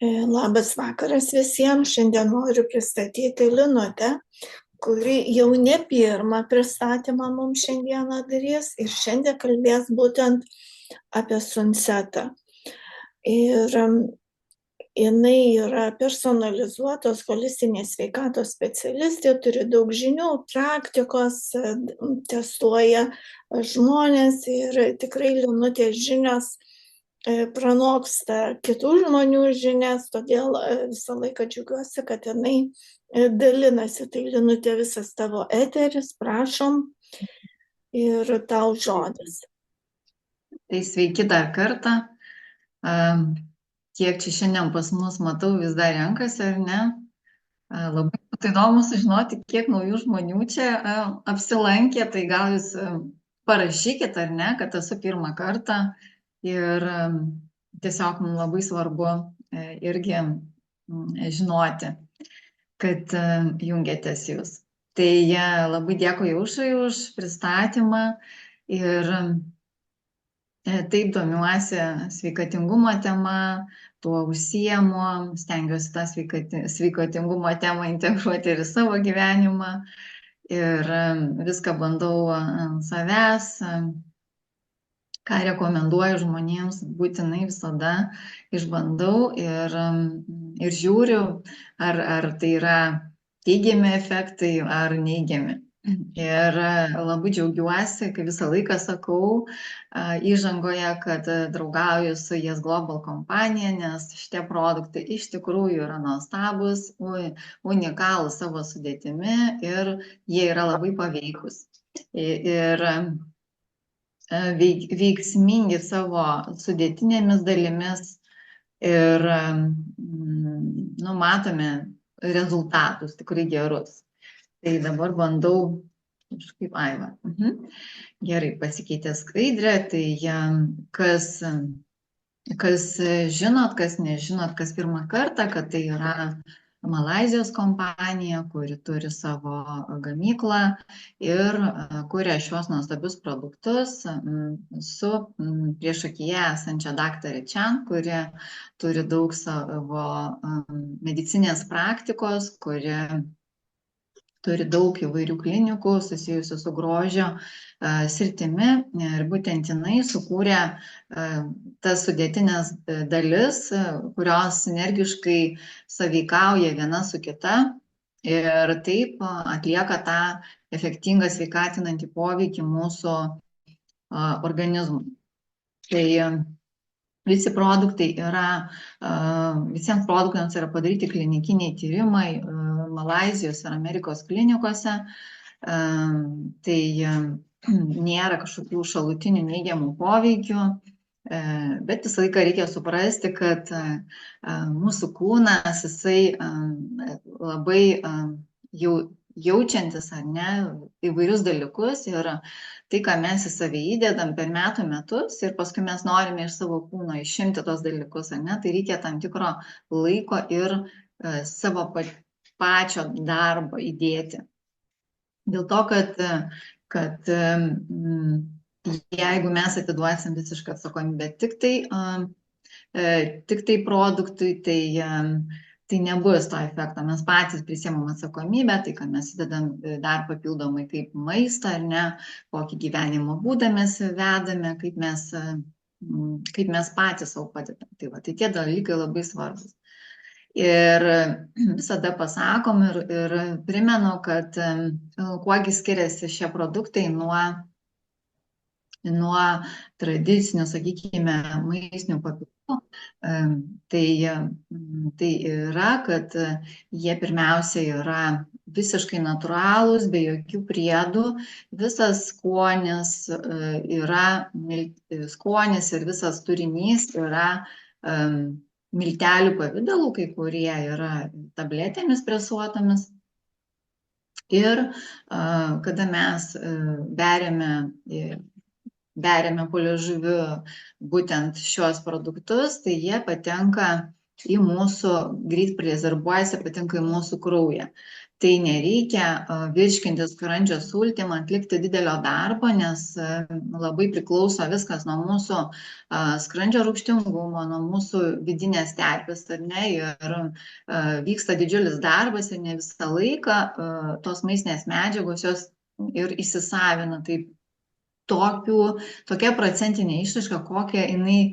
Labas vakaras visiems. Šiandien noriu pristatyti Linutę, kuri jau ne pirmą pristatymą mums šiandieną darys ir šiandien kalbės būtent apie Sunsetą. Ir jinai yra personalizuotos holistinės sveikatos specialistė, turi daug žinių, praktikos, testuoja žmonės ir tikrai Linutės žinios pranoksta kitų žmonių žinias, todėl visą laiką džiaugiuosi, kad jinai dalinasi. Tai Linutė, visas tavo eteris, prašom, ir tau žodis. Tai sveiki dar kartą. Kiek čia šiandien pas mus matau, vis dar renkasi, ar ne? Labai būtų įdomu sužinoti, kiek naujų žmonių čia apsilankė, tai gal jūs parašykit, ar ne, kad esu pirmą kartą. Ir tiesiog man labai svarbu irgi žinoti, kad jungiatės jūs. Tai labai dėkui Aušrai už pristatymą ir taip domiuosi sveikatingumo tema, tuo užsiemu, stengiuosi tą sveikatingumo temą integruoti ir į savo gyvenimą ir viską bandau ant savęs. Ką rekomenduoju žmonėms, būtinai visada išbandau ir žiūriu, ar tai yra teigiami efektai ar neigiami. Ir labai džiaugiuosi, kai visą laiką sakau įžangoje, kad draugauju su Yes Global kompanija, nes šitie produktai iš tikrųjų yra nuostabus, unikalūs savo sudėtimi ir jie yra labai paveikus. Ir veiksmingi savo sudėtinėmis dalimis ir matome rezultatus tikrai gerus. Tai dabar bandau, kažkaip Aiva. Gerai, pasikeitė skaidrė, tai kas žinot, kas nežinot, kas pirmą kartą, kad tai yra Malaizijos kompanija, kuri turi savo gamyklą ir kuria šios nuostabius produktus su priešakyje esančia daktare Chan, kuri turi daug savo medicinės praktikos, kuri turi daug įvairių klinikų susijusių su grožio sritimi ir būtent jinai sukūrė tas sudėtinės dalis, kurios sinergiškai sąveikauja viena su kita ir taip atlieka tą efektingą sveikatinantį poveikį mūsų organizmui. Tai visi produktai yra, visiems produktams yra padaryti klinikiniai tyrimai Malaizijos ir Amerikos klinikose, tai nėra kažkokių šalutinių neigiamų poveikių, bet visą laiką reikia suprasti, kad mūsų kūnas, jisai labai jaučiantis, ar ne, įvairius dalykus ir tai, ką mes į save įdedam per metų metus ir paskui mes norime iš savo kūno išimti tos dalykus, ar ne, tai reikia tam tikro laiko ir savo pačio darbo įdėti. Dėl to, kad jeigu mes atiduosim visišką atsakomybę tik tai produktui, tai nebus to efekto. Mes patys prisiemam atsakomybę, tai kad mes įdedam dar papildomai kaip maistą, ar ne, kokį gyvenimo būdą mes vedame, kaip mes patys savo padedam. Tai tie dalykai labai svarbus. Ir visada pasakom ir primenu, kad kuogi skiriasi šie produktai nuo tradicinių, sakykime, maistinių papildų, tai yra, kad jie pirmiausia yra visiškai natūralūs, be jokių priedų, visas skonis ir visas turinys yra miltelių pavidalų, kai kurie yra tabletėmis presuotomis. Ir kada mes beriame po liežuviu būtent šios produktus, tai jie patenka į mūsų, greit prezervuojasi, patenka į mūsų kraują. tai nereikia virškinti skrandžio sultim, atlikti didelio darbo, nes labai priklauso viskas nuo mūsų skrandžio rūgštingumo, nuo mūsų vidinės terpės, ar ne, ir vyksta didžiulis darbas ir ne visą laiką tos maistinės medžiagos jos ir įsisavina. Tai tokia procentinė išraiška, kokią jinai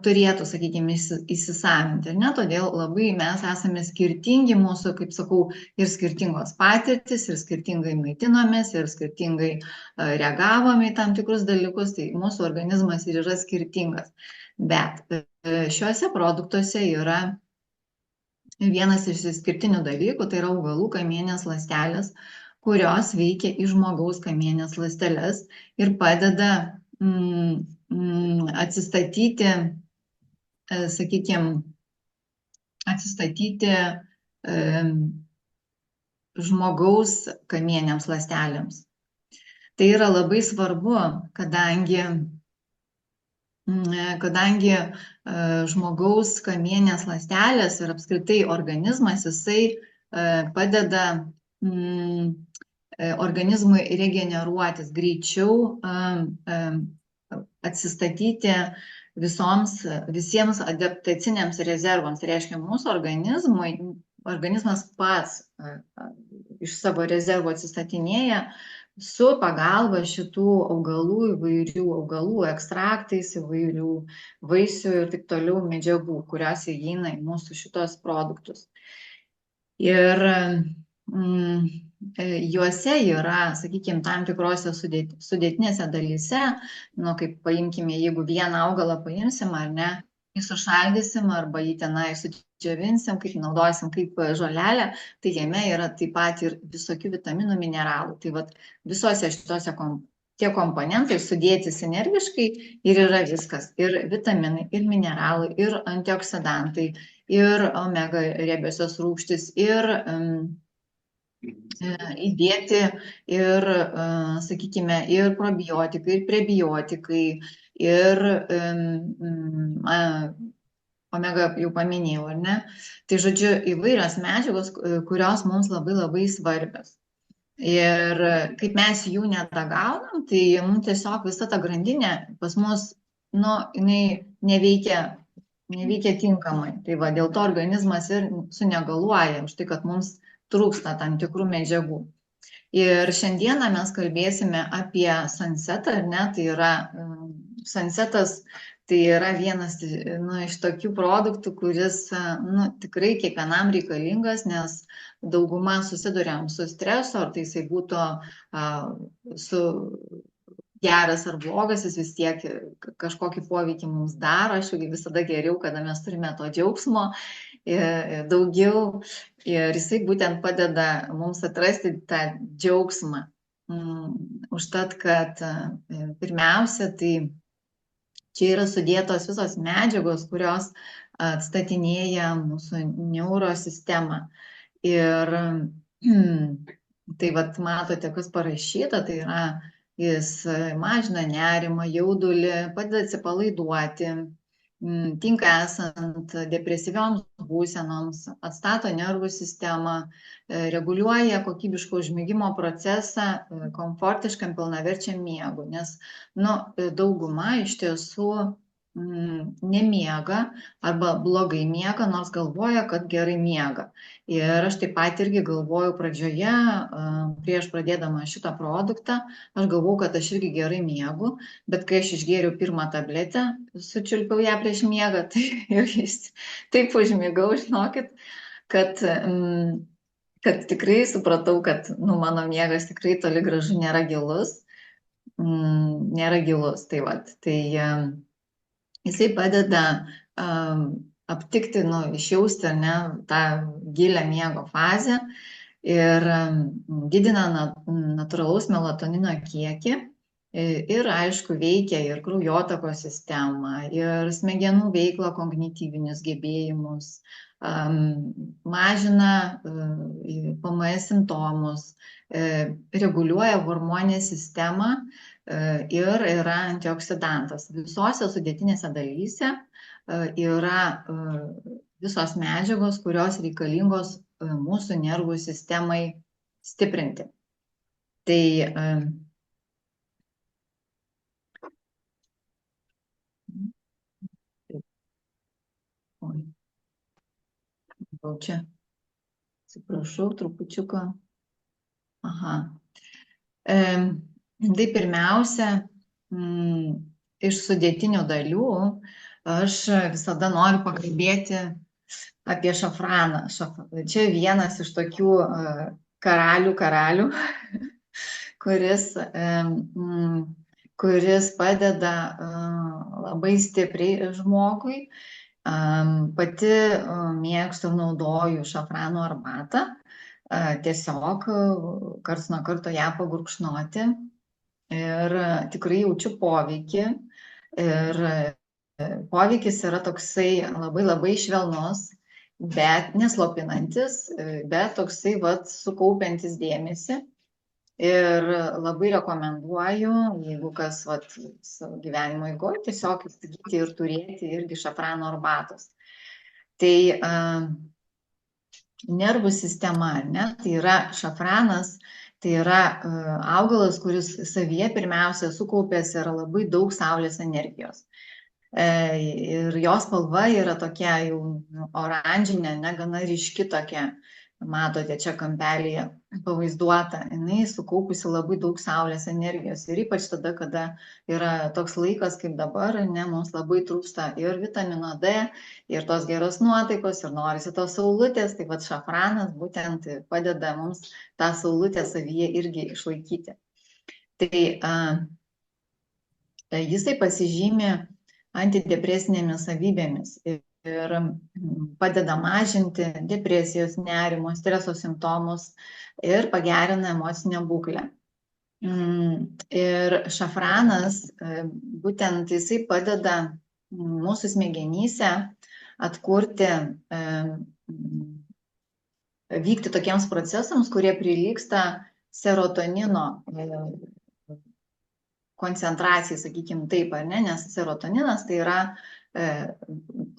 turėtų, sakykime, įsisavinti. Ne? Todėl labai mes esame skirtingi, mūsų, kaip sakau, ir skirtingos patirtis, ir skirtingai maitinomės, ir skirtingai reagavome į tam tikrus dalykus, tai mūsų organizmas ir yra skirtingas. Bet šiuose produktuose yra vienas iš išskirtinių dalykų, tai yra augalų kamieninės ląstelės, kurios veikia į žmogaus kamieninės ląsteles ir padeda atsistatyti, sakykime, žmogaus kamieninėms ląstelėms. Tai yra labai svarbu, kadangi žmogaus kamieninės ląstelės ir apskritai organizmas, jisai padeda organizmui regeneruotis greičiau, atsistatyti visiems adaptaciniams rezervams. Tai reiškia, mūsų organizmas pats iš savo rezervų atsistatinėja su pagalba šitų augalų, įvairių augalų ekstraktais, įvairių vaisių ir taip toliau medžiagų, kurios įeina į mūsų šitos produktus. Ir juose yra, sakykime, tam tikrose sudėtinėse dalyse, kaip paimkime, jeigu vieną augalą paimsim, ar ne, jį sušaldysim arba jį tenai sudžiovinsim, kaip naudosim kaip žolelę, tai jame yra taip pat ir visokių vitaminų, mineralų. Tai vat visose šitose tie komponentai sudėti sinergiškai ir yra viskas. Ir vitaminai, ir mineralai, ir antioksidantai, ir omega riebiosios rūgštys, ir įdėti ir, sakykime, ir probiotikai, ir prebiotikai, ir omega jau paminėjau, ar ne? Tai žodžiu, įvairios medžiagos, kurios mums labai labai svarbios. Ir kaip mes jų nedagaunam, tai mums tiesiog visa ta grandinė pas mus, jinai neveikia tinkamai. Tai va, dėl to organizmas ir sunegaluoja už tai, kad mums trūksta tam tikrų medžiagų. Ir šiandieną mes kalbėsime apie sunsetą, ar ne? Tai yra sunsetas, tai yra vienas iš tokių produktų, kuris tikrai kiekvienam reikalingas, nes dauguma susiduriam su stresu, ar tai jisai būtų geras ar blogas, jis vis tiek kažkokį poveikį mums daro. Aišku, visada geriau, kada mes turime to džiaugsmo daugiau, ir jisai būtent padeda mums atrasti tą džiaugsmą. Užtat, kad pirmiausia, tai čia yra sudėtos visos medžiagos, kurios atstatinėja mūsų neurosistemą. Ir tai vat matote, kas parašyta, tai yra, jis mažina nerimą, jaudulį, padeda atsipalaiduoti, tinka esant depresyvioms būsenoms, atstato nervų sistemą, reguliuoja kokybiško užmigimo procesą komfortiškam pilnaverčiam miegui, nes dauguma iš tiesų nemiega arba blogai miega, nors galvoja, kad gerai miega. Ir aš taip pat irgi galvojau pradžioje, prieš pradėdama šitą produktą, aš galvojau, kad aš irgi gerai miegu, bet kai aš išgėriau pirmą tabletę, sučiulpiau ją prieš miegą, tai taip užmigau, žinokit, kad tikrai supratau, kad mano miegas tikrai toli gražu nėra gilus. Tai vat, tai jisai padeda aptikti, išjausti tą gilią miego fazę ir didina natūralaus melatonino kiekį ir, aišku, veikia ir kraujotakos sistemą, ir smegenų veiklą, kognityvinius gebėjimus, mažina PMS simptomus, reguliuoja hormoninę sistemą ir yra antioksidantas. Visose sudėtinėse dalyse yra visos medžiagos, kurios reikalingos mūsų nervų sistemai stiprinti. Tai gal čia, atsiprašau, trupučiuką. Aha. Tai pirmiausia, iš sudėtinių dalių aš visada noriu pakalbėti apie šafraną. Čia vienas iš tokių karalių, kuris padeda labai stipriai žmogui. Pati mėgstu, naudoju šafrano arbatą, tiesiog karts nuo karto ją pagurkšnoti ir tikrai jaučiu poveikį. Ir poveikis yra toksai labai švelnus, bet neslopinantis, bet toksai sukaupiantis dėmesį. Ir labai rekomenduoju, jeigu kas savo gyvenimo eigoje, tiesiog įsigyti ir turėti irgi šafrano arbatos. Tai nervų sistema, ne? Tai yra šafranas, tai yra augalas, kuris savyje pirmiausia sukaupęs yra labai daug saulės energijos. Ir jos spalva yra tokia jau oranžinė, negana ryški tokia. Matote, čia kampelyje pavaizduota, jinai sukaupusi labai daug saulės energijos. Ir ypač tada, kada yra toks laikas kaip dabar, mums labai trūksta ir vitamino D, ir tos geros nuotaikos, ir norisi tos saulutės. Tai šafranas būtent padeda mums tą saulutę savyje irgi išlaikyti. Tai jisai pasižymi antidepresinėmis savybėmis ir padeda mažinti depresijos, nerimo, streso simptomus ir pagerina emocinę būklę. Ir šafranas, būtent jisai padeda mūsų smegenyse atkurti, vykti tokiems procesams, kurie prilygsta serotonino koncentracijai, sakykime taip, ar ne, nes serotoninas tai yra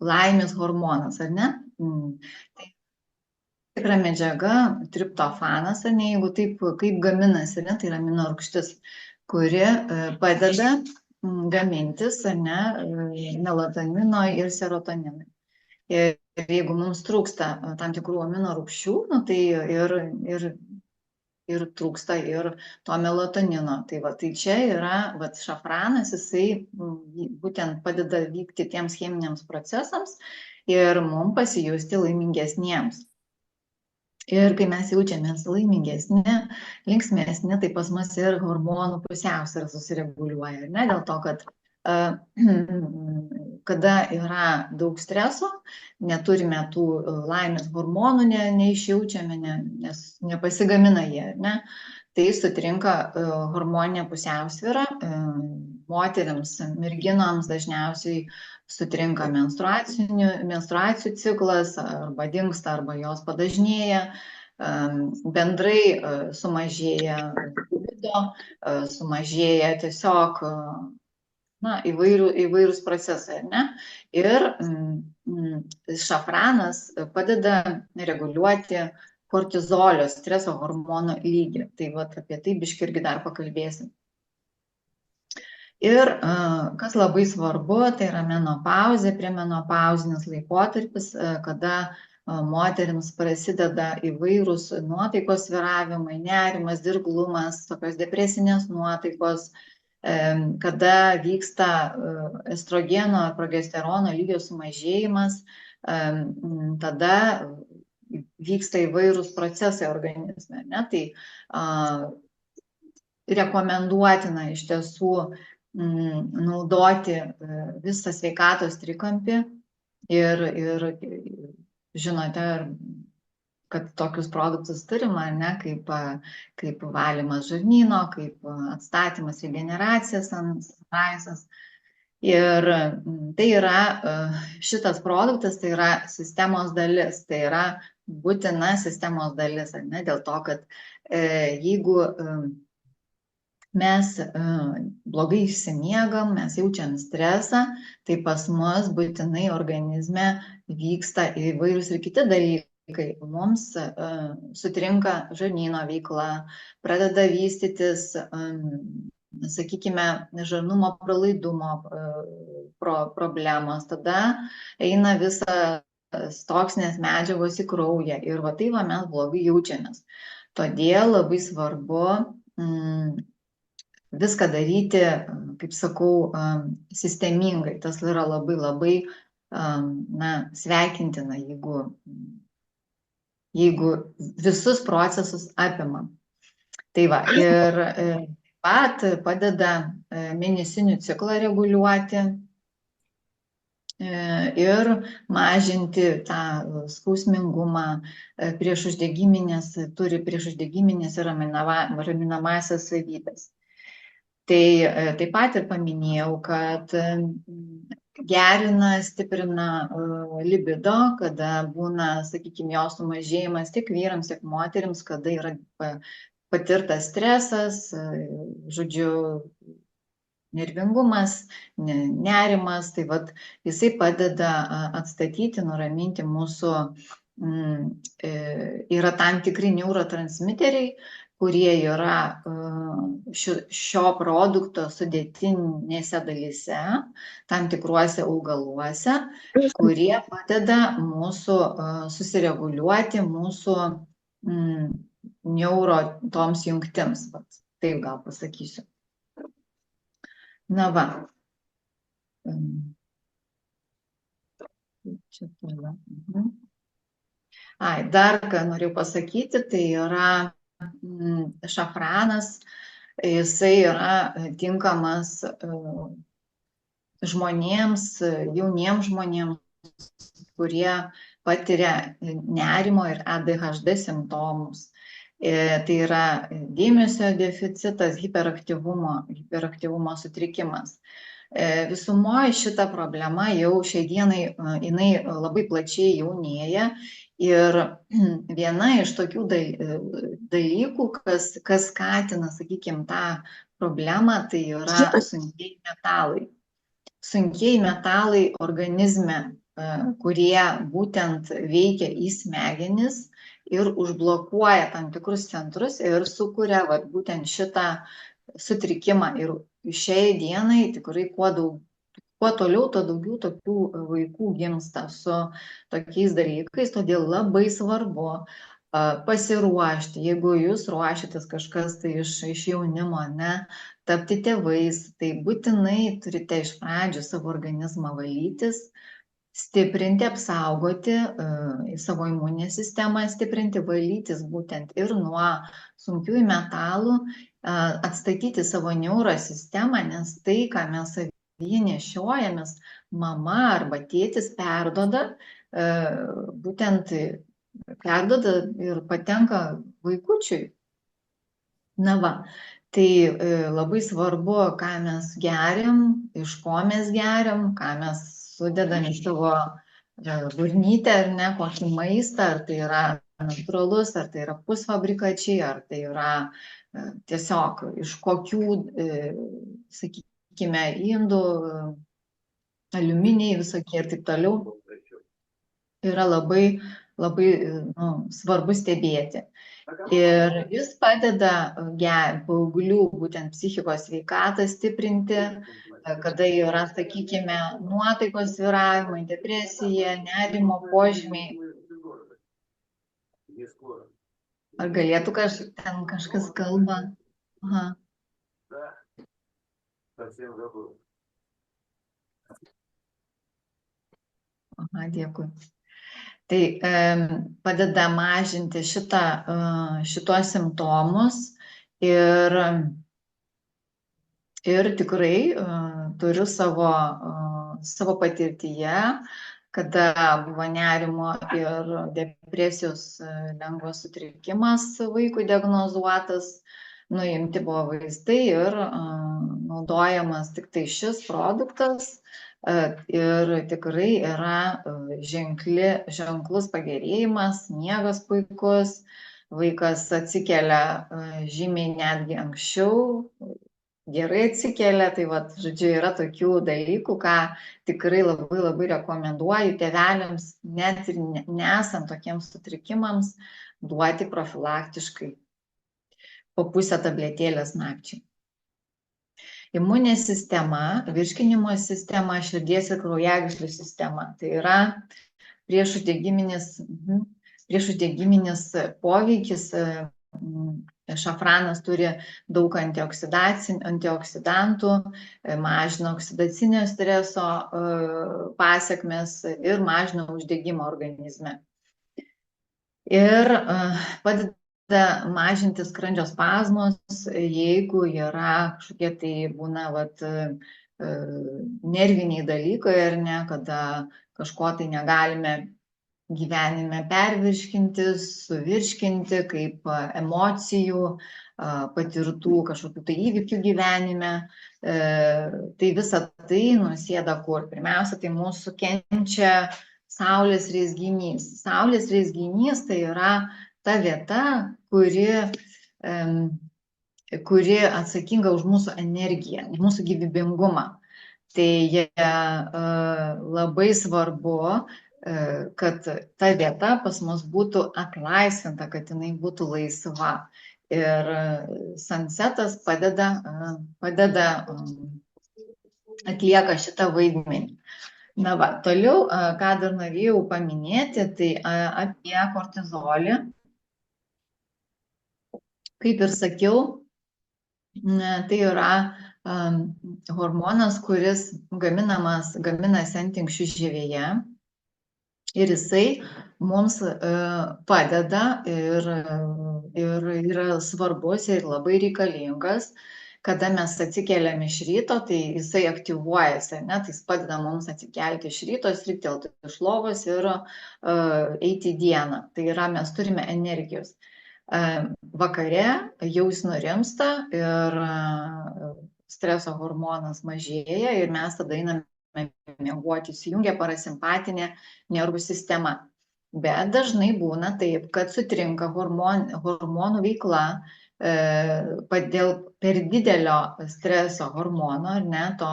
laimės hormonas, ar ne? Tai tikra medžiaga, triptofanas, ar ne, jeigu taip, kaip gaminasi, ne, tai yra aminorūgštis, kuri padeda gamintis, ar ne, melatonino ir serotoninui. Ir jeigu mums trūksta tam tikrų aminorūgščių, tai ir trūksta ir to melatonino. Tai čia yra šafranas, jisai būtent padeda vykti tiems cheminiams procesams ir mums pasijusti laimingesniems. Ir kai mes jaučiamės laimingesni, linksmesni, tai pas mus ir hormonų pusiausvyrą susireguliuoja. Ne? Dėl to, kad kada yra daug streso, neturime tų laimės hormonų, neišjaučiame, nes nepasigamina jie, ne? Tai sutrinka hormoninė pusiausvyra, moterims, merginoms dažniausiai sutrinka menstruacijų ciklas, arba dingsta, arba jos padažnėja, bendrai sumažėja libido, sumažėja tiesiog įvairūs procesai, ne? Ir šafranas padeda reguliuoti kortizolio, streso hormono lygį. Tai apie tai biškį irgi dar pakalbėsim. Ir kas labai svarbu, tai yra menopauzė, premenopauzinis laikotarpis, kada moterims prasideda įvairūs nuotaikos svyravimai, nerimas, dirglumas, tokios depresinės nuotaikos, kada vyksta estrogeno ar progesterono lygio sumažėjimas, tada vyksta įvairūs procesai organizme. Ne? Tai rekomenduotina iš tiesų naudoti visą sveikatos trikampį ir žinote, kad tokius produktus turime, ne, kaip valymas žarnyno, kaip atstatymas, regeneracijos, antraisas. Ir tai yra, šitas produktas tai yra sistemos dalis, tai yra būtina sistemos dalis, ne, dėl to, kad jeigu mes blogai išsimiegam, mes jaučiam stresą, tai pas mus būtinai organizme vyksta įvairūs ir kiti dalykai. vaikai, mums sutrinka žarnyno veikla, pradeda vystytis, sakykime, žarnumo pralaidumo problemos, tada eina visas toksinės medžiagos į kraują ir va tai va mes blogai jaučiamės. Todėl labai svarbu viską daryti, kaip sakau, sistemingai. Tas yra labai sveikintina, jeigu visus procesus apima. Tai va, ir taip pat padeda mėnesinių ciklą reguliuoti ir mažinti tą skausmingumą, turi priešuždegiminės ir raminamąsias savybės. Tai taip pat ir paminėjau, kad gerina, stiprina libido, kada būna, sakykime, jo sumažėjimas tiek vyrams, tiek moterims, kada yra patirtas stresas, žodžiu, nervingumas, nerimas, tai vat jisai padeda atstatyti, nuraminti mūsų, yra tam tikri neurotransmiteriai, kurie yra šio produkto sudėtinėse dalyse, tam tikruose augaluose, kurie padeda mūsų susireguliuoti mūsų neuro toms jungtims. Taip gal pasakysiu. Na va. Čia toliau. Dar ką noriu pasakyti, tai yra šafranas, jisai yra tinkamas žmonėms, jauniems žmonėms, kurie patiria nerimo ir ADHD simptomus. Tai yra dėmesio deficitas, hiperaktyvumo sutrikimas. Visumoje šita problema jau šiai dienai jinai labai plačiai jaunėja ir viena iš tokių dalykų, kas skatina, sakykime, tą problemą, tai yra sunkieji metalai. Sunkieji metalai organizme, kurie būtent veikia į smegenis ir užblokuoja tam tikrus centrus ir sukuria būtent šitą sutrikimą. Ir šiai dienai tikrai kuo toliau, tuo daugiau tokių vaikų gimsta su tokiais dalykais, todėl labai svarbu pasiruošti, jeigu jūs ruošiatės kažkas tai iš jaunimo, tapti tėvais, tai būtinai turite iš pradžių savo organizmą valytis, stiprinti, apsaugoti savo imuninę sistemą, stiprinti, valytis būtent ir nuo sunkiųjų metalų, atstatyti savo neurosistemą, nes tai, ką mes savyje nešiojamės, mama arba tėtis perduoda, būtent perduoda ir patenka vaikučiui. Na va, tai labai svarbu, ką mes geriam, iš ko mes geriam, ką mes sudedam į savo burnytę ar ne, kokį maistą, ar tai yra natūralus, ar tai yra pusfabrikačiai, ar tai yra tiesiog iš kokių, sakykime, indų, aliuminiai visokie ir taip toliau. Yra labai svarbu stebėti. Ir jis padeda paauglių būtent psichikos sveikatą stiprinti, kada yra, sakykime, nuotaikos svyravimai, depresija, nerimo požymiai. Ar galėtų ten kažkas kalba? Aha. Aha, dėkui. Tai padeda mažinti šitos simptomus ir tikrai turiu savo patirtyje, kada buvo nerimo ir depresijos lengvas sutrikimas vaikui diagnozuotas, nuimti buvo vaistai ir naudojamas tik tai šis produktas. Ir tikrai yra ženklus pagerėjimas, miegas puikus, vaikas atsikelia žymiai netgi anksčiau, gerai atsikelia. Tai vat, žodžiu, yra tokių dalykų, ką tikrai labai labai rekomenduoju tėveliams, net ir nesant tokiems sutrikimams, duoti profilaktiškai po pusę tabletėlės nakčiai. Imuninė sistema, virškinimo sistema, širdies ir kraujagyslių sistema. Tai yra priešuždegiminis poveikis. Šafranas turi daug antioksidantų, mažina oksidacinio streso pasekmes ir mažina uždegimą organizme. Ir padeda mažinti skrandžio spazmus, jeigu yra kažkokie tai būna nerviniai dalykai, ar ne, kada kažko tai negalime gyvenime pervirškinti, suvirškinti, kaip emocijų, patirtų kažkokių tai įvykių gyvenime. Tai visa tai nusėda kur? Pirmiausia, tai mūsų kenčia saulės reizginys. Saulės reizginys tai yra ta vieta, kuri atsakinga už mūsų energiją, mūsų gyvybingumą. Tai labai svarbu, kad ta vieta pas mus būtų atlaisvinta, kad jinai būtų laisva. Ir sunsetas atlieka šitą vaidmenį. Na va, toliau, ką dar norėjau paminėti, tai apie kortizolį. Kaip ir sakiau, tai yra hormonas, kuris gaminasi antinksčių žievėje. Ir jisai mums padeda ir yra svarbus ir labai reikalingas. Kada mes atsikeliam iš ryto, tai jisai aktyvuojasi, ne? Tai jis padeda mums atsikelti iš ryto, striktelti iš lovos ir eiti į dieną. Tai yra, mes turime energijos. Vakare jau jis nurimsta ir streso hormonas mažėja ir mes tada einame miegoti, įsijungia parasimpatinė nervų sistema. Bet dažnai būna taip, kad sutrinka hormonų veikla per didelio streso hormono, ar ne, to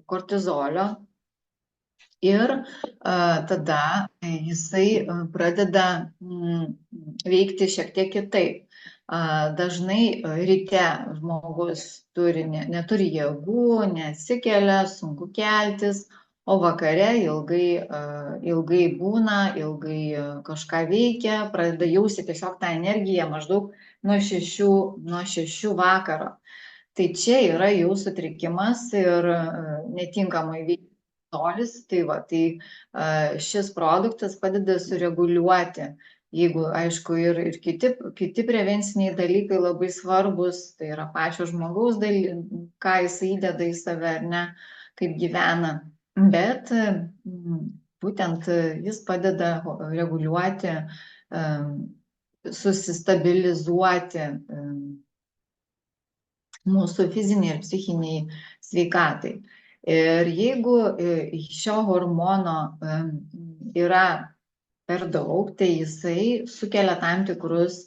kortizolio. Ir tada jisai pradeda veikti šiek tiek kitaip. Dažnai ryte žmogus neturi jėgų, neatsikelia, sunku keltis, o vakare ilgai būna, ilgai kažką veikia, pradeda jausti tiesiog tą energiją maždaug nuo 6 vakaro. Tai čia yra jau sutrikimas ir netinkamai veikia kortizolis. Tai šis produktas padeda sureguliuoti. Jeigu, aišku, ir kiti prevenciniai dalykai labai svarbus, tai yra pačio žmogaus ką jis įdeda į save, ar ne, kaip gyvena. Bet būtent jis padeda reguliuoti, susistabilizuoti mūsų fiziniai ir psichiniai sveikatai. Ir jeigu šio hormono yra per daug, tai jisai sukelia tam tikrus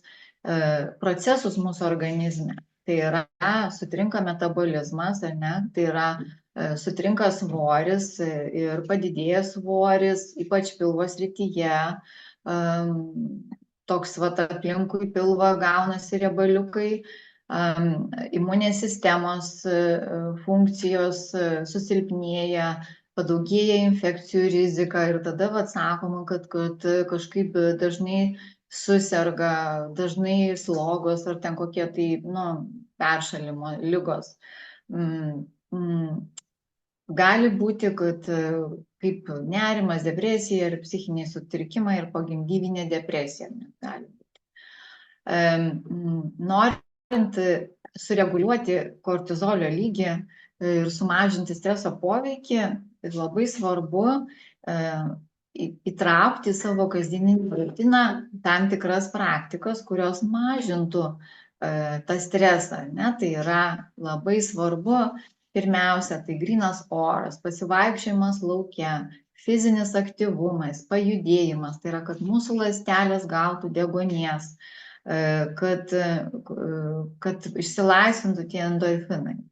procesus mūsų organizme. Tai yra, sutrinka metabolizmas, ar ne? Tai yra, sutrinka svoris ir padidėja svoris, ypač pilvo srityje. Toks aplinkui pilvą gaunasi riebaliukai. Imuninės sistemos funkcijos susilpnėja, padaugėja infekcijų rizika ir tada sakoma, kad kažkaip dažnai suserga, dažnai slogos ar ten kokie tai peršalimo ligos. Gali būti, kad kaip nerimas, depresija ir psichiniai sutrikimai ir pogimdyvinė depresija gali būti. Norint sureguliuoti kortizolio lygį ir sumažinti streso poveikį, labai svarbu įtraukti į savo kasdieninį rutiną tam tikras praktikas, kurios mažintų tą stresą. Tai yra labai svarbu, pirmiausia, tai grynas oras, pasivaikščiojimas lauke, fizinis aktyvumas, pajudėjimas, tai yra, kad mūsų ląstelės gautų deguonies, kad išsilaisvintų tie endorfinai.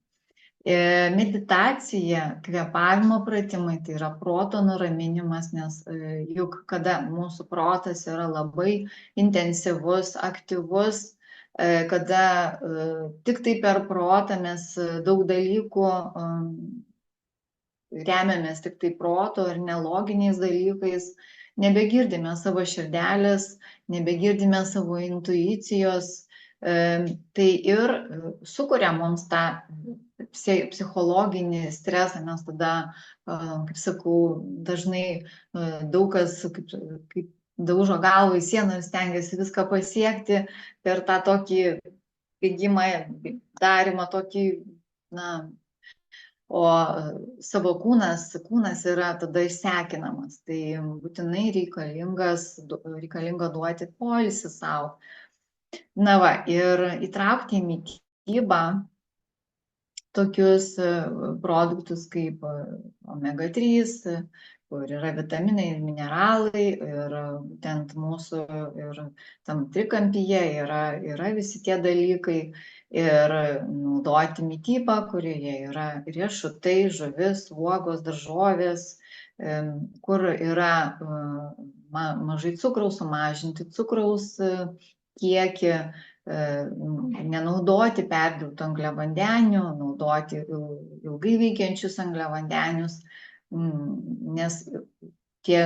Meditacija, kvėpavimo pratimai, tai yra proto nuraminimas, nes juk kada mūsų protas yra labai intensyvus, aktyvus, kada tik tai per protą mes daug dalykų remiamės tik tai proto ir neloginiais dalykais, nebegirdime savo širdelės, nebegirdime savo intuicijos, tai ir sukuria mums tą psichologinį stresą, nes tada, kaip sakau, dažnai daug kas kaip daužo galvą į sieną ir stengiasi viską pasiekti per tą tokį bėgimą, darimą tokį, na, o savo kūnas yra tada išsekinamas. Tai būtinai reikalinga duoti poilsį savo. Na va, ir įtraukti į mitybą tokius produktus kaip omega 3, kur yra vitaminai ir mineralai, ir būtent mūsų ir tam trikampyje yra visi tie dalykai, ir naudoti mitybą, kurioje yra riešutai, žuvis, uogos, daržovės, kur yra mažai cukraus, sumažinti cukraus kiekį, nenaudoti perdirbtų angliavandenių, naudoti ilgai veikiančius angliavandenius, nes tie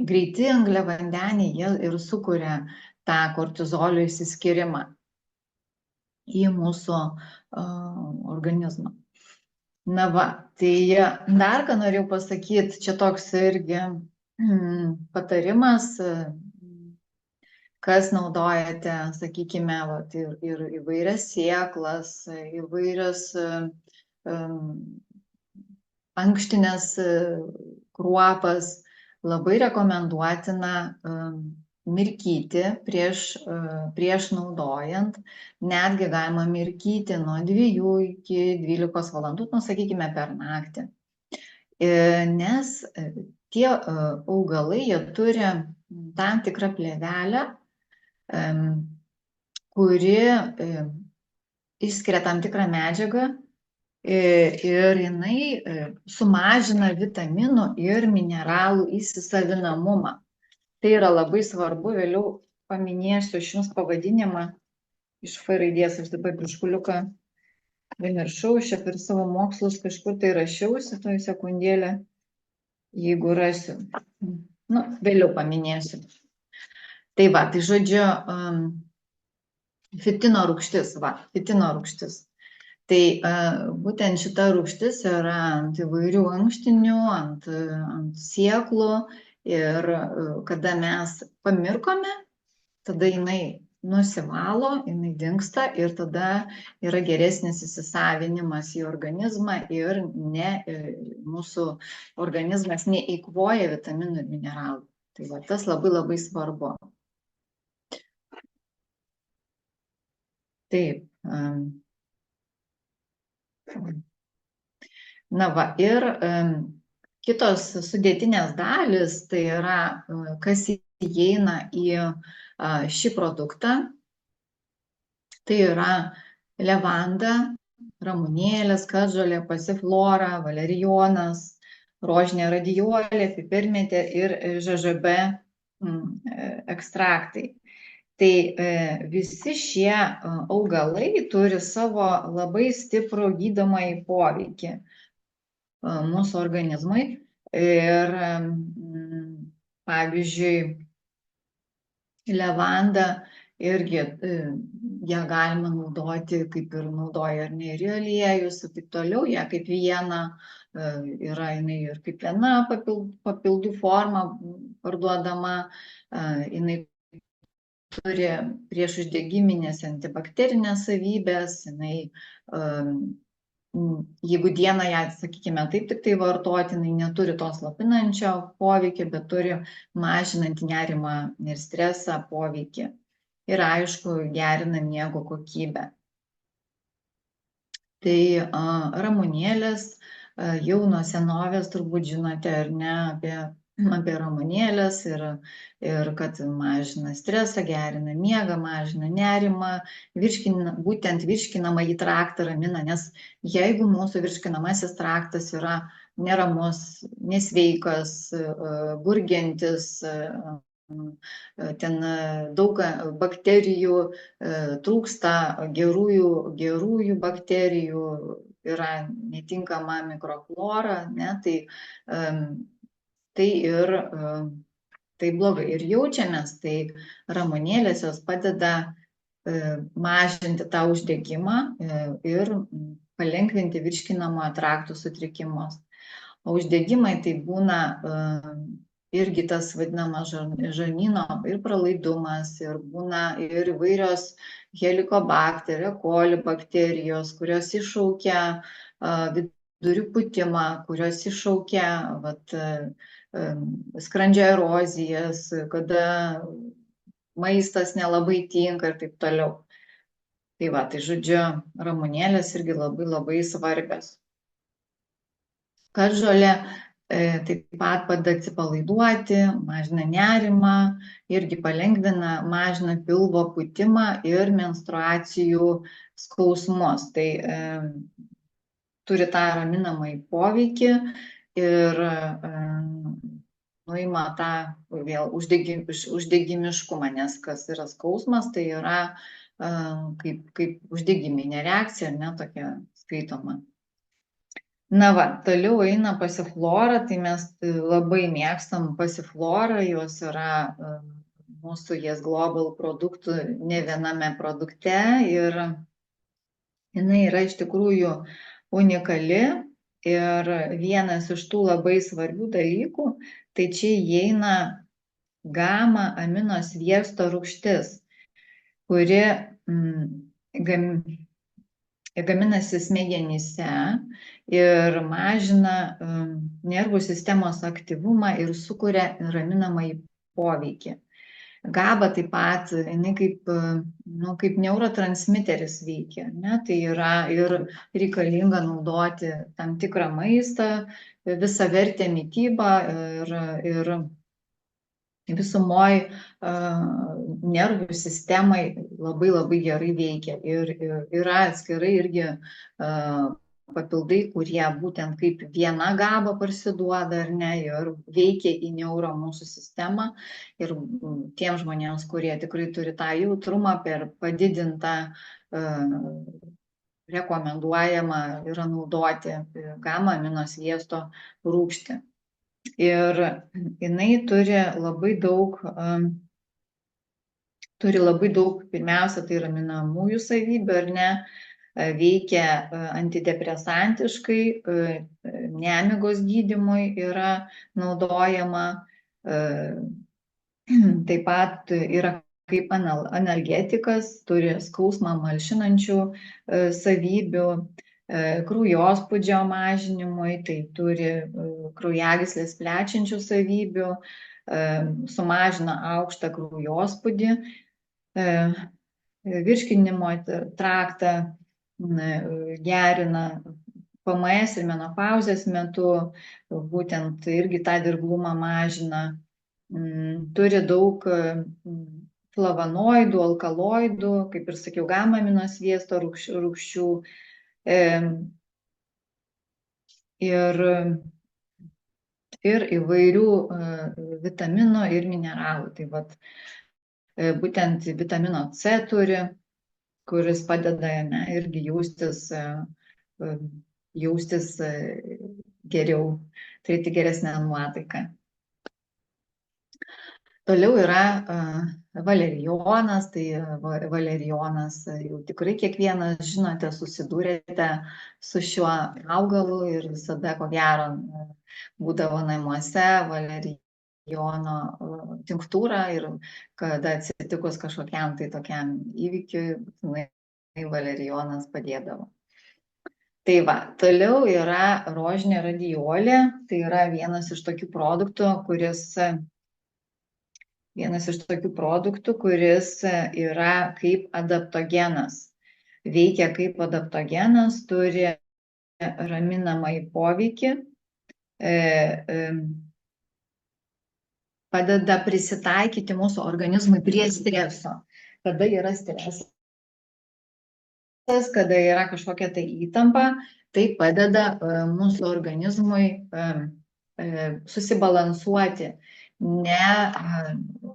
greiti angliavandeniai, jie ir sukuria tą kortizolio išsiskyrimą į mūsų organizmą. Na va, tai dar ką norėjau pasakyti, čia toks irgi patarimas, kas naudojate, sakykime, vat, ir įvairias sėklas, įvairias ankštinės kruopas, labai rekomenduotina mirkyti prieš naudojant, netgi galima mirkyti nuo 2 iki 12 valandų, nu, sakykime, per naktį. Nes tie augalai, jie turi tam tikrą plėvelę, kuri išskiria tam tikrą medžiagą ir jinai sumažina vitaminų ir mineralų įsisavinamumą. Tai yra labai svarbu, vėliau paminėsiu aš jums pavadinimą iš F raidės, aš dabar biškuliuką pamiršau, aš čia per savo mokslus kažkur tai rašiausi, toj sekundėlę, jeigu rasiu, nu, vėliau paminėsiu. Tai va, tai žodžiu, fitino rūgštis. Tai būtent šita rūgštis yra ant įvairių ankštinių, ant sėklų, ir kada mes pamirkome, tada jinai nusivalo, jinai dingsta ir tada yra geresnis įsisavinimas į organizmą ir mūsų organizmas neeikvoja vitaminų ir mineralų. Tai va, tas labai labai svarbu. Taip. Na va, ir kitos sudėtinės dalis, tai yra, kas įeina į šį produktą, tai yra levanda, ramunėlės, kadžolė, pasiflora, valerijonas, rožinė radiolė, pipirmėtė ir ŽŽB ekstraktai. Tai visi šie augalai turi savo labai stiprų gydomąjį poveikį mūsų organizmui. Ir pavyzdžiui, levanda irgi ją galima naudoti, kaip ir naudoja ar ne, ir aliejus, ir taip toliau, ją kaip viena yra, jinai ir kaip viena papildų forma parduodama, jinai turi priešuždegiminės antibakterinės savybės, jinai, jeigu dieną ją, sakykime, taip tik tai vartoti, jinai neturi to slopinančio poveikio, bet turi mažinantį nerimą ir stresą poveikį. Ir aišku, gerina miego kokybę. Tai ramunėlės jau nuo senovės turbūt žinote ar ne apie apie ramunėlės ir kad mažina stresą, gerina miegą, mažina nerimą, būtent virškinamąjį traktą ramina, nes jeigu mūsų virškinamasis traktas yra neramus, nesveikas, gurgiantis, ten daug bakterijų, trūksta gerųjų bakterijų, yra netinkama mikroflora, ne, tai ir tai blogai ir jaučiamės, tai ramunėlės jos padeda mažinti tą uždegimą ir palengvinti virškinamojo trakto sutrikimus. O uždegimai tai būna irgi tas vadinamas žarnyno ir pralaidumas, ir būna ir įvairios helikobakter, koli bakterijos, kurios iššaukia vidurių pūtimą, kurios iššaukia skrandžio erozijas, kada maistas nelabai tinka ir taip toliau. Tai va, tai žodžiu, ramunėlės irgi labai svarbios. Katžolė taip pat padeda atsipalaiduoti, mažina nerimą, irgi palengvina, mažina pilvo pūtimą ir menstruacijų skausmus. Tai turi tą raminamąjį poveikį ir nuima tą vėl uždegimiškumą, nes kas yra skausmas, tai yra kaip uždegiminė reakcija, ne tokia skaitoma. Na va, toliau eina pasiflora, tai mes labai mėgstam pasiflorą, jos yra mūsų Yes Global produktų ne viename produkte ir jinai yra iš tikrųjų unikali ir vienas iš tų labai svarbių dalykų, tai čia įeina gama amino sviesto rūgštis, kuri gaminasi smegenyse ir mažina nervų sistemos aktyvumą ir sukuria raminamąjį poveikį. GABA taip pat, jinai kaip neurotransmiteris veikia, ne? Tai yra ir reikalinga naudoti tam tikrą maistą, visavertę mitybą ir visumoj nervų sistemai labai gerai veikia. Ir yra atskirai irgi papildai, kurie būtent kaip viena GABA parsiduoda ar ne ir veikia į neuro mūsų sistemą. Ir tiem žmonėms, kurie tikrai turi tą jautrumą, per padidintą rekomenduojama yra naudoti gama amino sviesto rūgštį. Ir jinai turi labai daug, pirmiausia, tai raminamųjų savybių, ar ne, veikia antidepresantiškai, nemigos gydymui yra naudojama, taip pat yra kaip analgetikas, turi skausmą malšinančių savybių, kraujospūdžio mažinimui, tai turi kraujagyslės plečiančių savybių, sumažina aukštą kraujospūdį, virškinimo traktą gerina, PMS ir menopauzės metu būtent irgi tą dirglumą mažina, turi daug flavonoidų, alkaloidų, kaip ir sakiau, gama amino sviesto rūgščių ir įvairių vitaminų ir mineralų. Tai vat, būtent vitamino C turi, kuris padeda irgi jaustis geriau, turėti geresnę nuotaiką. Toliau yra valerijonas, tai valerijonas jau tikrai kiekvienas žinote, susidūrėte su šiuo augalu ir visada, ko gero, būdavo namuose valerijono tinktūra ir kada atsitikus kažkokiam tai tokiam įvykiui, būtinai valerijonas padėdavo. Tai va, toliau yra rožinė radiolė, tai yra vienas iš tokių produktų, kuris yra kaip adaptogenas. Veikia kaip adaptogenas, turi raminamąjį poveikį, padeda prisitaikyti mūsų organizmui prie streso. Kada yra stresas, kada yra kažkokia tai įtampa, tai padeda mūsų organizmui susibalansuoti, ne,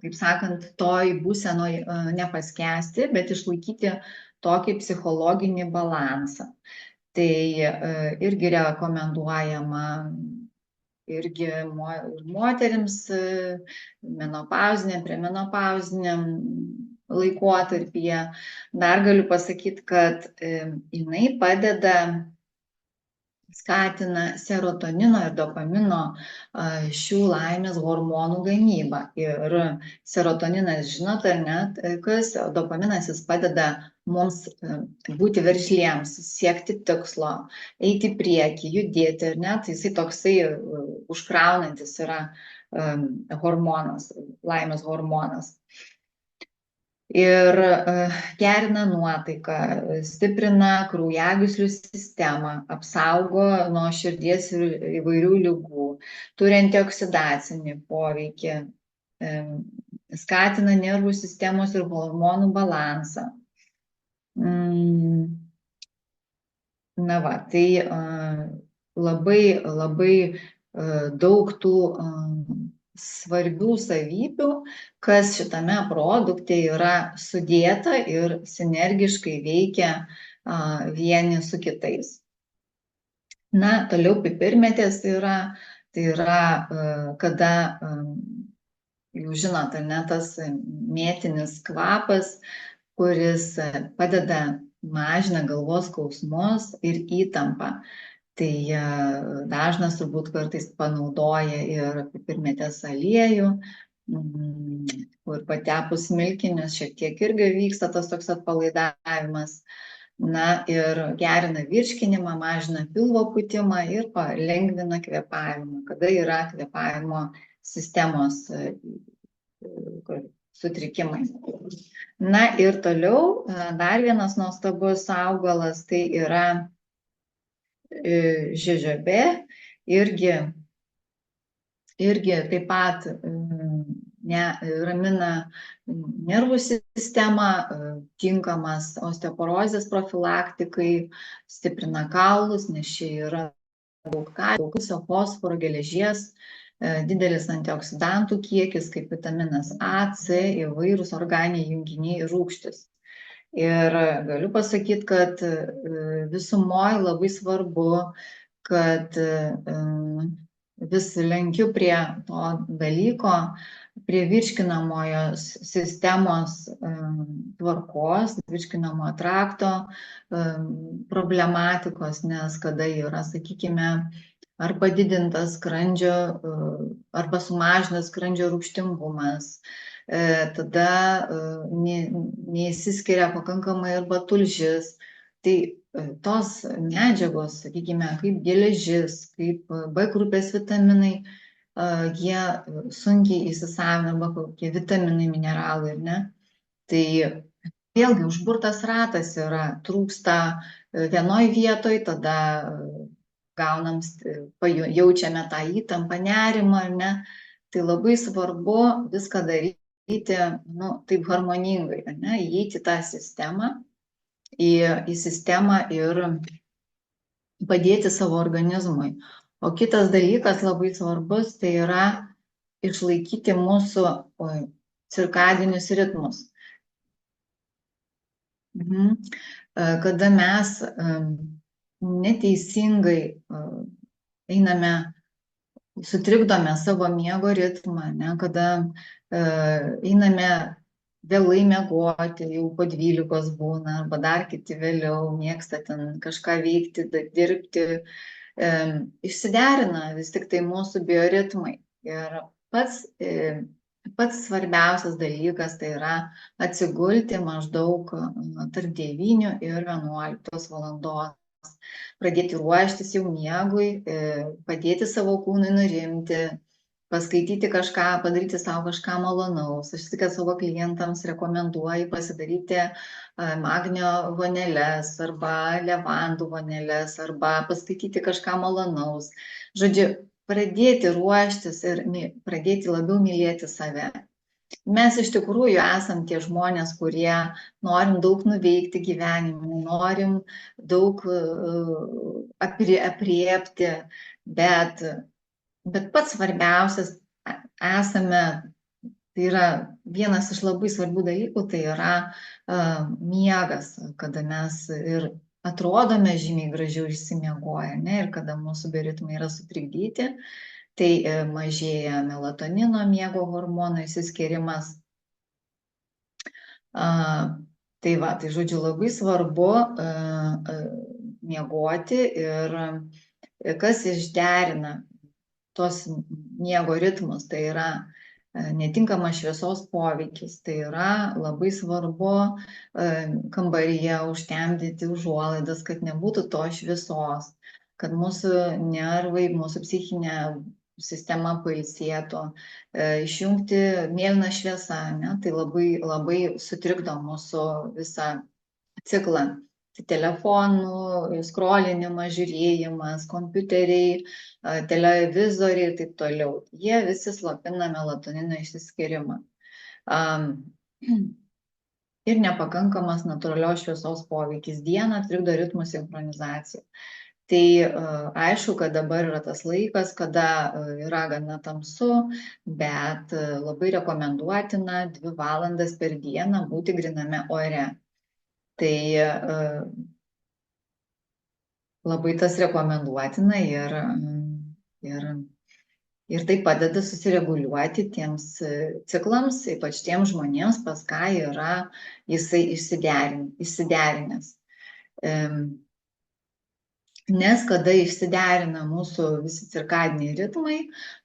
kaip sakant, toj būsenoj nepaskesti, bet išlaikyti tokį psichologinį balansą. Tai irgi rekomenduojama irgi moterims menopauziniam, premenopauziniam laikotarpyje. Dar galiu pasakyti, kad jinai padeda, skatina serotonino ir dopamino šių laimės hormonų gamybą. Ir serotoninas, žinot ar ne, kas dopaminas, jis padeda mums būti veržliems, siekti tikslo, eiti į priekį, judėti, ar ne, tai jisai toksai užkraunantis yra hormonas, laimės hormonas. Ir gerina nuotaiką, stiprina kraujagyslių sistemą, apsaugo nuo širdies ir įvairių ligų, turi antioksidacinį poveikį, skatina nervų sistemos ir hormonų balansą. Na va, tai labai daug tų svarbių savybių, kas šitame produkte yra sudėta ir sinergiškai veikia vieni su kitais. Na, toliau pipirmėtės yra, tai yra, kada, jūs žinote, ne, tas mėtinis kvapas, kuris padeda, mažina galvos skausmus ir įtampą. Tai dažnas turbūt kartais panaudoja ir pipirmėtės aliejų, kur patepus milkinius šiek tiek irgi vyksta tas toks atpalaidavimas. Na ir gerina virškinimą, mažina pilvo pūtimą ir palengvina kvėpavimą, kada yra kvėpavimo sistemos sutrikimai. Na ir toliau dar vienas nuostabus augalas, tai yra žižabė, irgi taip pat ramina nervų sistemą, tinkamas osteoporozės profilaktikai, stiprina kaulus, nes čia yra daug kalcio, fosforo, geležies, didelis antioksidantų kiekis, kaip vitaminas A, C, įvairūs organiniai junginiai ir rūgštys. Ir galiu pasakyti, kad visumoje labai svarbu, kad vis lenkiu prie to dalyko, prie virškinamojo sistemos tvarkos, virškinamojo trakto problematikos, nes kada yra, sakykime, ar padidintas skrandžio, arba sumažintas skrandžio rūgštingumas, tada neįsiskiria pakankamai arba tulžis. Tai tos medžiagos, sakykime, kaip geležis, kaip B grupės vitaminai, jie sunkiai įsisavina, arba kokie vitaminai, mineralai, ne? Tai vėlgi užburtas ratas yra, trūksta vienoj vietoj, tada jaučiame tą įtampą, nerimą, ar ne? Tai labai svarbu viską daryti, taip harmoningai, ne? Įeiti tą sistemą, į sistemą ir padėti savo organizmui. O kitas dalykas labai svarbus, tai yra išlaikyti mūsų cirkadinius ritmus. Kada mes neteisingai einame, sutrikdome savo miego ritmą, ne, kada einame vėlai miegoti, jau po 12 būna, arba dar kiti vėliau mėgsta ten kažką veikti, dirbti, išsiderina vis tik tai mūsų bioritmai. Ir pats svarbiausias dalykas tai yra atsigulti maždaug tarp 9 ir 11 valandos. Pradėti ruoštis jau miegui, padėti savo kūnui nurimti, paskaityti kažką, padaryti savo kažką malonaus. Aš tik savo klientams rekomenduoju pasidaryti magnio voneles arba levandų voneles arba paskaityti kažką malonaus. Žodžiu, pradėti ruoštis ir pradėti labiau mylėti save. Mes iš tikrųjų esam tie žmonės, kurie norim daug nuveikti gyvenime, norim daug apriepti, bet pats svarbiausias esame, tai yra vienas iš labai svarbių dalykų, tai yra miegas, kada mes ir atrodome žymiai gražiau išsimiegoję, ne, ir kada mūsų bioritmai yra sutrikdyti, tai mažėja melatonino miego hormonų išsiskirimas. Tai va, tai žodžiu, labai svarbu miegoti ir kas išderina tos miego ritmus, tai yra netinkamas šviesos poveikis, tai yra labai svarbu kambaryje užtemdyti užuolaidas, kad nebūtų to šviesos, kad mūsų nervai, mūsų psichinė sistema pailsėtų, išjungti mėlyną šviesą, ne? Tai labai sutrikdo mūsų visą ciklą. Tai telefonų, skrolinimas, žiūrėjimas, kompiuteriai, televizoriai ir taip toliau. Jie visi slopina melatonino išsiskyrimą. Ir nepakankamas natūralios šviesos poveikis dieną trikdo ritmų sinchronizaciją. Tai aišku, kad dabar yra tas laikas, kada yra gana tamsu, bet labai rekomenduotina 2 valandas per dieną būti gryname ore. Tai labai tas rekomenduotina ir tai padeda susireguliuoti tiems ciklams, ypač tiems žmonėms, pas ką yra jisai išsiderinęs. Nes kada išsiderina mūsų visi cirkadiniai ritmai,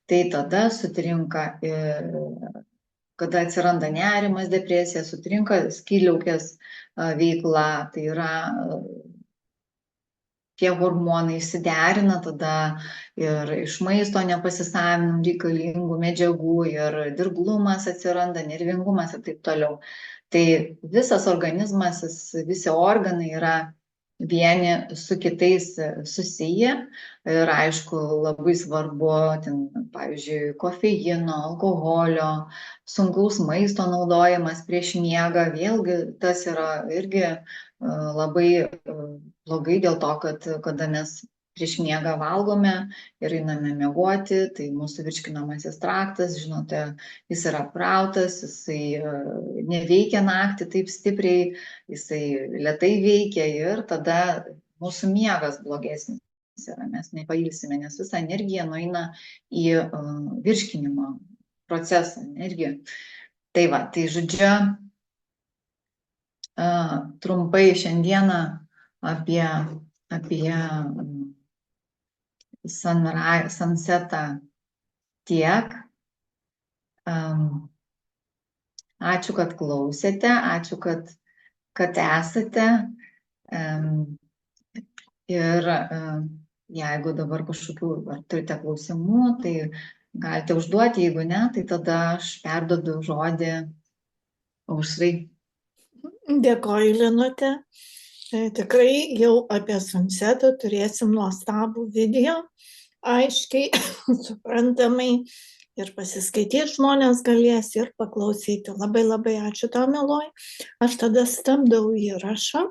tai tada sutrinka, kada atsiranda nerimas, depresija, sutrinka skydliaukės veikla, tai yra tie hormonai išsiderina, tada ir iš maisto nepasisavinam reikalingų medžiagų, ir dirglumas atsiranda, nervingumas ir taip toliau. Tai visas organizmas, visi organai yra vieni su kitais susiję ir aišku labai svarbu, ten, pavyzdžiui, kofeino, alkoholio, sunkaus maisto naudojimas prieš miegą, vėlgi tas yra irgi labai blogai dėl to, kad kada mes prieš miegą valgome ir einame miegoti, tai mūsų virškinamasis traktas, žinote, jis yra apkrautas, jisai neveikia naktį taip stipriai, jisai lėtai veikia ir tada mūsų miegas blogesnis yra, mes nepailsime, nes visa energija nueina į virškinimo procesą energiją. Tai va, tai žodžiu, trumpai šiandieną apie sunsetą tiek. Ačiū, kad klausėte, ačiū, kad esate. Ir jeigu dabar kažkokių ar turite klausimų, tai galite užduoti, jeigu ne, tai tada aš perduodu žodį Aušrai. Dėkoju, Linute. Tikrai jau apie sunsetą turėsim nuostabų video, aiškiai, suprantamai, ir pasiskaityti žmonės galės, ir paklausyti. Labai ačiū tau, mieloji. Aš tada stabdau įrašą.